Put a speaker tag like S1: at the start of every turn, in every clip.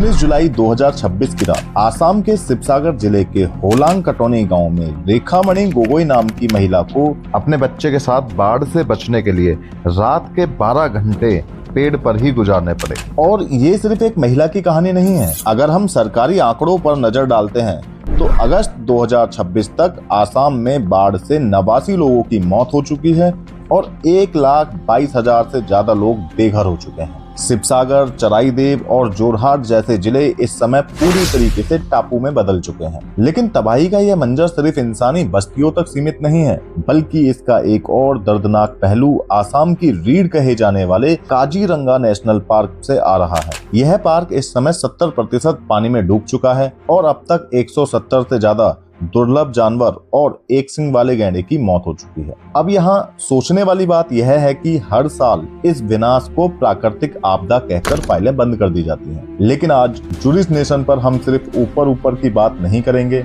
S1: 19 जुलाई 2026 की रात आसाम के शिवसागर जिले के होलांग कटोनी गांव में रेखामणि गोगोई नाम की महिला को अपने बच्चे के साथ बाढ़ से बचने के लिए रात के 12 घंटे पेड़ पर ही गुजारने पड़े। और ये सिर्फ एक महिला की कहानी नहीं है। अगर हम सरकारी आंकड़ों पर नजर डालते हैं तो अगस्त 2026 तक आसाम में बाढ़ से 89 लोगों की मौत हो चुकी है और 1,22,000 से ज्यादा लोग बेघर हो चुके हैं। शिवसागर, चराईदेव और जोरहाट जैसे जिले इस समय पूरी तरीके से टापू में बदल चुके हैं। लेकिन तबाही का यह मंजर सिर्फ इंसानी बस्तियों तक सीमित नहीं है, बल्कि इसका एक और दर्दनाक पहलू आसाम की रीढ़ कहे जाने वाले काजीरंगा नेशनल पार्क से आ रहा है। यह पार्क इस समय 70% पानी में डूब चुका है और अब तक 170 से ज्यादा दुर्लभ जानवर और एक सिंग वाले गैंडे की मौत हो चुकी है। अब यहाँ सोचने वाली बात यह है कि हर साल इस विनाश को प्राकृतिक आपदा कहकर फाइलें बंद कर दी जाती हैं। लेकिन आज जुरिस नेशन पर हम सिर्फ ऊपर की बात नहीं करेंगे,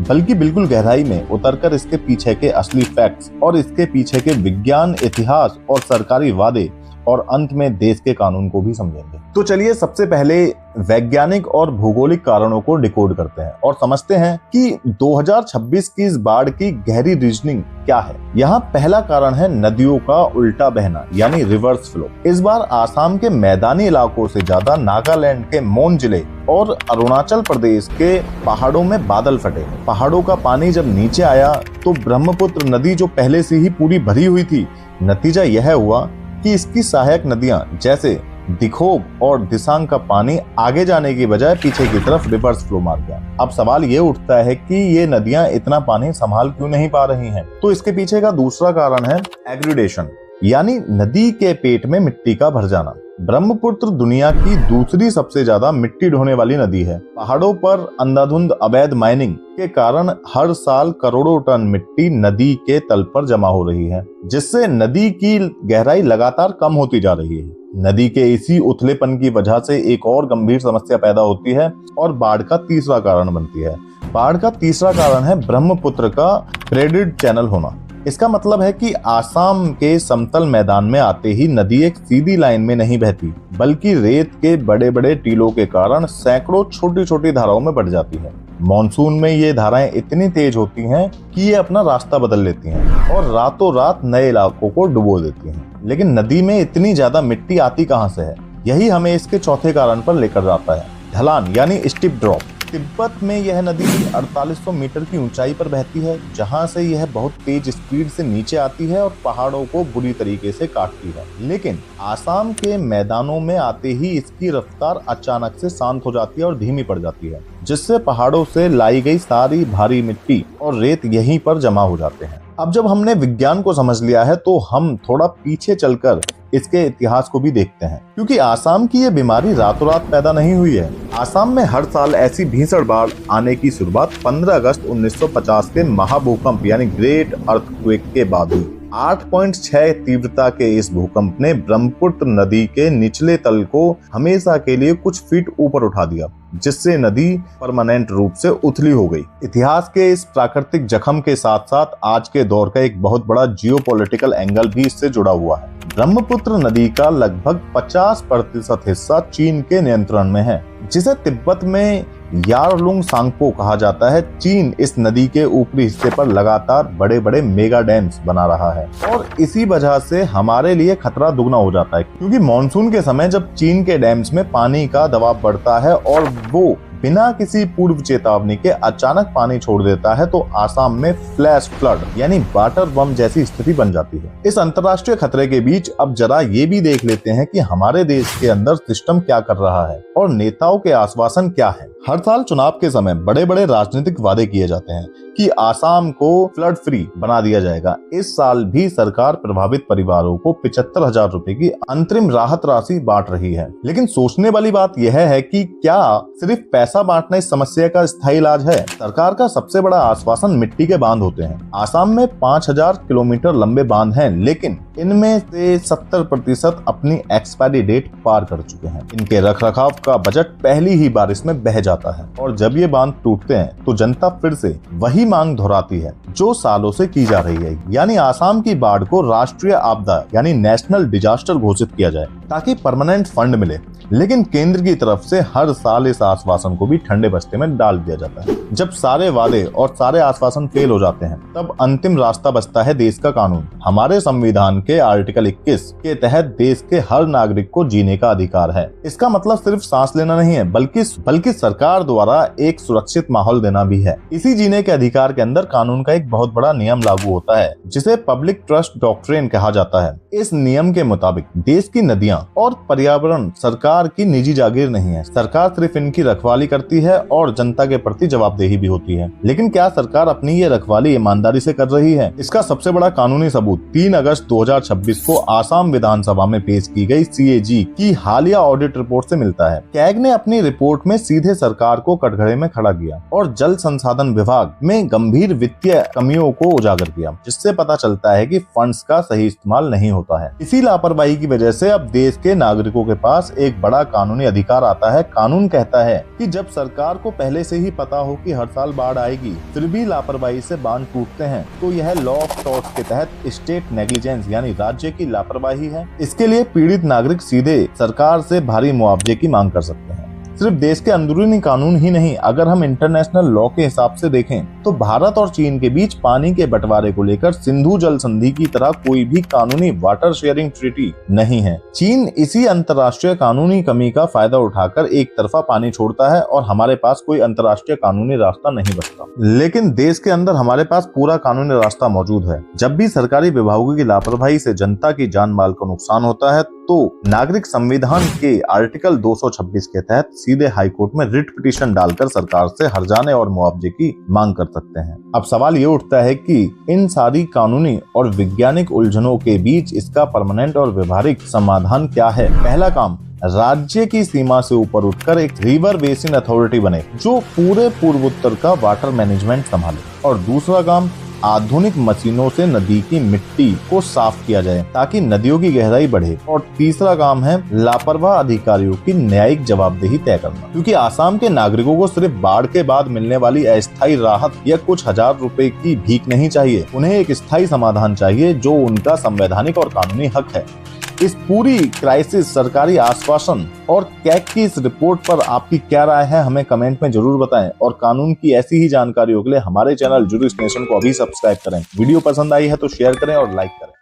S1: बल्कि बिल्कुल गहराई में उतरकर इसके पीछे के असली फैक्ट्स और इसके पीछे के विज्ञान, इतिहास और सरकारी वादे और अंत में देश के कानून को भी समझेंगे। तो चलिए सबसे पहले वैज्ञानिक और भौगोलिक कारणों को डिकोड करते हैं और समझते हैं कि 2026 की इस बाढ़ की गहरी रीजनिंग क्या है। यहाँ पहला कारण है नदियों का उल्टा बहना यानी रिवर्स फ्लो। इस बार आसाम के मैदानी इलाकों से ज्यादा नागालैंड के मोन जिले और अरुणाचल प्रदेश के पहाड़ों में बादल फटे। पहाड़ों का पानी जब नीचे आया तो ब्रह्मपुत्र नदी जो पहले से ही पूरी भरी हुई थी, नतीजा यह हुआ कि इसकी सहायक नदियां जैसे दिखोब और दिसांग का पानी आगे जाने की बजाय पीछे की तरफ रिवर्स फ्लो मार गया। अब सवाल ये उठता है कि ये नदियां इतना पानी संभाल क्यों नहीं पा रही हैं? तो इसके पीछे का दूसरा कारण है एग्रीडेशन यानी नदी के पेट में मिट्टी का भर जाना। ब्रह्मपुत्र दुनिया की दूसरी सबसे ज्यादा मिट्टी ढोने वाली नदी है। पहाड़ों पर अंधाधुंध अवैध माइनिंग के कारण हर साल करोड़ों टन मिट्टी नदी के तल पर जमा हो रही है, जिससे नदी की गहराई लगातार कम होती जा रही है। नदी के इसी उथलेपन की वजह से एक और गंभीर समस्या पैदा होती है और बाढ़ का तीसरा कारण बनती है। बाढ़ का तीसरा कारण है ब्रह्मपुत्र का ब्रेडेड चैनल होना। इसका मतलब है कि आसाम के समतल मैदान में आते ही नदी एक सीधी लाइन में नहीं बहती, बल्कि रेत के बड़े बड़े टीलों के कारण सैकड़ों छोटी छोटी धाराओं में बढ़ जाती है। मॉनसून में ये धाराएं इतनी तेज होती हैं कि ये अपना रास्ता बदल लेती हैं और रातों रात नए इलाकों को डुबो देती हैं। लेकिन नदी में इतनी ज्यादा मिट्टी आती कहां से है? यही हमें इसके चौथे कारण पर लेकर जाता है, ढलान यानी स्टीप ड्रॉप। तिब्बत में यह नदी 4800 मीटर की ऊंचाई पर बहती है, जहां से यह बहुत तेज स्पीड से नीचे आती है और पहाड़ों को बुरी तरीके से काटती है। लेकिन आसाम के मैदानों में आते ही इसकी रफ्तार अचानक से शांत हो जाती है और धीमी पड़ जाती है, जिससे पहाड़ों से लाई गई सारी भारी मिट्टी और रेत यहीं पर जमा हो जाते हैं। अब जब हमने विज्ञान को समझ लिया है तो हम थोड़ा पीछे चलकर इसके इतिहास को भी देखते हैं, क्योंकि आसाम की ये बीमारी रातों रात पैदा नहीं हुई है। आसाम में हर साल ऐसी भीषण बाढ़ आने की शुरुआत 15 अगस्त 1950 के महाभूकंप यानी ग्रेट अर्थक्वेक के बाद हुई। 8.6 तीव्रता के इस भूकंप ने ब्रह्मपुत्र नदी के निचले तल को हमेशा के लिए कुछ फीट ऊपर उठा दिया, जिससे नदी परमानेंट रूप से उथली हो गई। इतिहास के इस प्राकृतिक जख्म के साथ साथ आज के दौर का एक बहुत बड़ा जियोपॉलिटिकल एंगल भी इससे जुड़ा हुआ है। ब्रह्मपुत्र नदी का लगभग 50% हिस्सा चीन के नियंत्रण में है, जिसे तिब्बत में यारलुंग सांगपो कहा जाता है। चीन इस नदी के ऊपरी हिस्से पर लगातार बड़े बड़े मेगा डैम्स बना रहा है और इसी वजह से हमारे लिए खतरा दुगना हो जाता है, क्योंकि मॉनसून के समय जब चीन के डैम्स में पानी का दबाव बढ़ता है और वो बिना किसी पूर्व चेतावनी के अचानक पानी छोड़ देता है, तो आसाम में फ्लैश फ्लड यानी वाटर बम जैसी स्थिति बन जाती है। इस अंतर्राष्ट्रीय खतरे के बीच अब जरा ये भी देख लेते हैं कि हमारे देश के अंदर सिस्टम क्या कर रहा है और नेताओं के आश्वासन क्या है। हर साल चुनाव के समय बड़े बड़े राजनीतिक वादे किए जाते हैं कि आसाम को फ्लड फ्री बना दिया जाएगा। इस साल भी सरकार प्रभावित परिवारों को 75,000 रुपए की अंतरिम राहत राशि बांट रही है। लेकिन सोचने वाली बात यह है कि क्या सिर्फ पैसा बांटना इस समस्या का स्थायी इलाज है? सरकार का सबसे बड़ा आश्वासन मिट्टी के बांध होते हैं। आसाम में 5000 किलोमीटर लंबे बांध हैं, लेकिन इनमें से 70% अपनी एक्सपायरी डेट पार कर चुके हैं। इनके रखरखाव का बजट पहली ही बारिश में बह जाता है और जब ये बांध टूटते हैं तो जनता फिर से वही मांग दोहराती है जो सालों से की जा रही है, यानी आसाम की बाढ़ को राष्ट्रीय आपदा यानी नेशनल डिजास्टर घोषित किया जाए। ताकि परमानेंट फंड मिले। लेकिन केंद्र की तरफ से हर साल इस आश्वासन को भी ठंडे बस्ते में डाल दिया जाता है। जब सारे वादे और सारे आश्वासन फेल हो जाते हैं, तब अंतिम रास्ता बचता है देश का कानून। हमारे संविधान के आर्टिकल 21 के तहत देश के हर नागरिक को जीने का अधिकार है। इसका मतलब सिर्फ सांस लेना नहीं है, बल्कि सरकार द्वारा एक सुरक्षित माहौल देना भी है। इसी जीने के अधिकार के अंदर कानून का एक बहुत बड़ा नियम लागू होता है, जिसे पब्लिक ट्रस्ट डॉक्ट्रिन कहा जाता है। इस नियम के मुताबिक देश की नदियां और पर्यावरण सरकार की निजी जागीर नहीं है। सरकार सिर्फ इनकी रखवाली करती है और जनता के प्रति जवाबदेही भी होती है। लेकिन क्या सरकार अपनी ये रखवाली ईमानदारी से कर रही है? इसका सबसे बड़ा कानूनी सबूत 3 अगस्त 2026 को आसाम विधानसभा में पेश की गई CAG की हालिया ऑडिट रिपोर्ट से मिलता है। कैग ने अपनी रिपोर्ट में सीधे सरकार को कटघरे में खड़ा किया और जल संसाधन विभाग में गंभीर वित्तीय कमियों को उजागर किया, जिससे पता चलता है कि फंड्स का सही इस्तेमाल नहीं होता है। इसी लापरवाही की वजह से अब देश के नागरिकों के पास एक बड़ा कानूनी अधिकार आता है। कानून कहता है कि जब सरकार को पहले से ही पता हो कि हर साल बाढ़ आएगी, फिर भी लापरवाही से बांध टूटते हैं, तो यह लॉ ऑफ टॉर्ट्स के तहत स्टेट नेग्लिजेंस यानी राज्य की लापरवाही है। इसके लिए पीड़ित नागरिक सीधे सरकार से भारी मुआवजे की मांग कर सकते हैं। सिर्फ देश के अंदरूनी कानून ही नहीं, अगर हम इंटरनेशनल लॉ के हिसाब से देखें तो भारत और चीन के बीच पानी के बंटवारे को लेकर सिंधु जल संधि की तरह कोई भी कानूनी वाटर शेयरिंग ट्रीटी नहीं है। चीन इसी अंतर्राष्ट्रीय कानूनी कमी का फायदा उठाकर एक तरफा पानी छोड़ता है और हमारे पास कोई अंतर्राष्ट्रीय कानूनी रास्ता नहीं बचता। लेकिन देश के अंदर हमारे पास पूरा कानूनी रास्ता मौजूद है। जब भी सरकारी विभागों की लापरवाही से जनता की जान माल को नुकसान होता है, तो नागरिक संविधान के आर्टिकल 226 के तहत सीधे हाईकोर्ट में रिट पिटीशन डालकर सरकार से हर्जाने और मुआवजे की मांग कर सकते हैं। अब सवाल ये उठता है कि इन सारी कानूनी और वैज्ञानिक उलझनों के बीच इसका परमानेंट और व्यवहारिक समाधान क्या है? पहला काम, राज्य की सीमा से ऊपर उठकर एक रिवर बेसिन अथॉरिटी बने जो पूरे पूर्वोत्तर का वाटर मैनेजमेंट संभाले। और दूसरा काम, आधुनिक मशीनों से नदी की मिट्टी को साफ किया जाए ताकि नदियों की गहराई बढ़े। और तीसरा काम है लापरवाह अधिकारियों की न्यायिक जवाबदेही तय करना, क्योंकि आसाम के नागरिकों को सिर्फ बाढ़ के बाद मिलने वाली अस्थायी राहत या कुछ हजार रुपए की भीख नहीं चाहिए। उन्हें एक स्थायी समाधान चाहिए जो उनका संवैधानिक और कानूनी हक है। इस पूरी क्राइसिस, सरकारी आश्वासन और कैग की इस रिपोर्ट पर आपकी क्या राय है, हमें कमेंट में जरूर बताएं। और कानून की ऐसी ही जानकारियों के लिए हमारे चैनल जुरिस्ट नेशन को अभी सब्सक्राइब करें। वीडियो पसंद आई है तो शेयर करें और लाइक करें।